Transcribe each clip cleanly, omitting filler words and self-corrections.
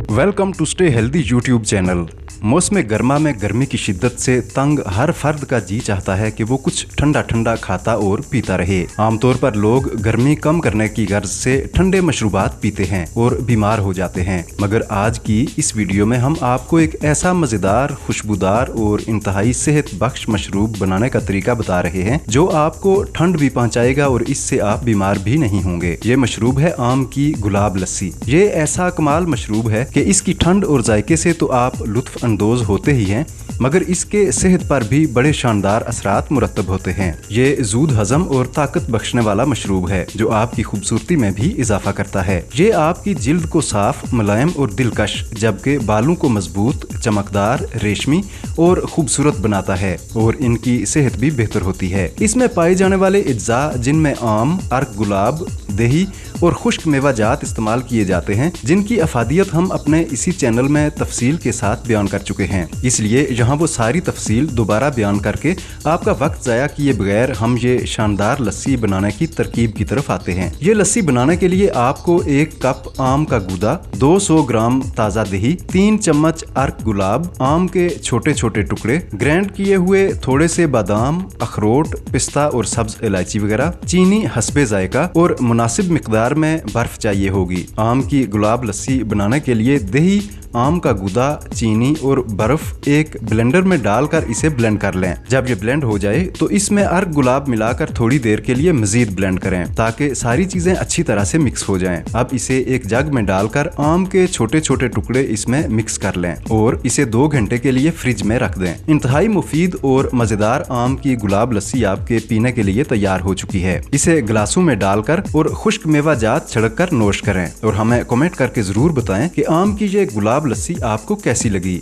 Welcome to stay healthy YouTube channel. मौसम गर्मा में गर्मी की शिद्दत से तंग हर फर्द का जी चाहता है कि वो कुछ ठंडा ठंडा खाता और पीता रहे। आमतौर पर लोग गर्मी कम करने की गर्ज से ठंडे मशरूबात पीते हैं और बीमार हो जाते हैं, मगर आज की इस वीडियो में हम आपको एक ऐसा मज़ेदार, खुशबूदार और इंतहाई सेहत बख्श मशरूब बनाने का तरीका बता रहे हैं जो आपको ठंड भी पहुँचाएगा और इससे आप बीमार भी नहीं होंगे। ये मशरूब है आम की गुलाब लस्सी। ये ऐसा कमाल मशरूब है कि इसकी ठंड और जायके से तो आप लुत्फ अंदोज होते ही हैं, मगर इसके सेहत पर भी बड़े शानदार असरात मुरतब होते हैं। ये जूद हजम और ताकत बख्शने वाला मशरूब है जो आपकी खूबसूरती में भी इजाफा करता है। ये आपकी जिल्द को साफ, मुलायम और दिलकश, जबकि बालों को मजबूत, चमकदार, रेशमी और खूबसूरत बनाता है और इनकी सेहत भी बेहतर होती है। इसमें पाए जाने वाले अज्जा जिनमें आम, अर्क गुलाब, दही और खुश्क मेवा जात इस्तेमाल किए जाते हैं, जिनकी अफादियत हम अपने इसी चैनल में तफसील के साथ बयान कर चुके हैं, इसलिए यहाँ वो सारी तफसील दोबारा बयान करके आपका वक्त ज़ाया किए बगैर हम ये शानदार लस्सी बनाने की तरकीब की तरफ आते हैं। ये लस्सी बनाने के लिए आपको 1 कप आम का गूदा, 200 ग्राम ताज़ा दही, 3 चम्मच अर्क गुलाब, आम के छोटे छोटे टुकड़े, ग्राइंड किए हुए थोड़े से बादाम, अखरोट, पिस्ता और सब्ज इलायची वगैरह, चीनी हस्बे जायका और मुनासिब मिकदार में बर्फ चाहिए होगी। आम की गुलाब लस्सी बनाने के लिए दही, आम का गूदा, चीनी और बर्फ एक ब्लेंडर में डालकर इसे ब्लेंड कर लें। जब ये ब्लेंड हो जाए तो इसमें अर्क गुलाब मिलाकर थोड़ी देर के लिए मजीद ब्लेंड करें ताकि सारी चीजें अच्छी तरह से मिक्स हो जाएं। अब इसे एक जग में डालकर आम के छोटे छोटे टुकड़े इसमें मिक्स कर लें और इसे 2 घंटे के लिए फ्रिज में रख दें। इंतहाई मुफीद और मजेदार आम की गुलाब लस्सी आपके पीने के लिए तैयार हो चुकी है। इसे गिलासों में डालकर और खुश्क मेवा जात छिड़क कर नोश करें और हमें कमेंट करके जरूर बताएं कि आम की ये गुलाब लस्सी आपको कैसी लगी।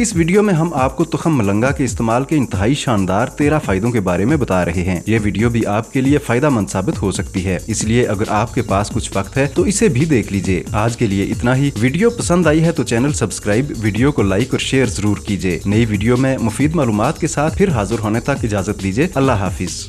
इस वीडियो में हम आपको तुखम मलंगा के इस्तेमाल के इंतहाई शानदार 13 फायदों के बारे में बता रहे हैं। ये वीडियो भी आपके लिए फायदा मंद साबित हो सकती है, इसलिए अगर आपके पास कुछ वक्त है तो इसे भी देख लीजिए। आज के लिए इतना ही। वीडियो पसंद आई है तो चैनल सब्सक्राइब, वीडियो को लाइक और शेयर जरूर कीजिए। नई वीडियो में मुफीद मालूमात के साथ फिर हाजिर होने तक इजाजत दीजिए। अल्लाह हाफिज।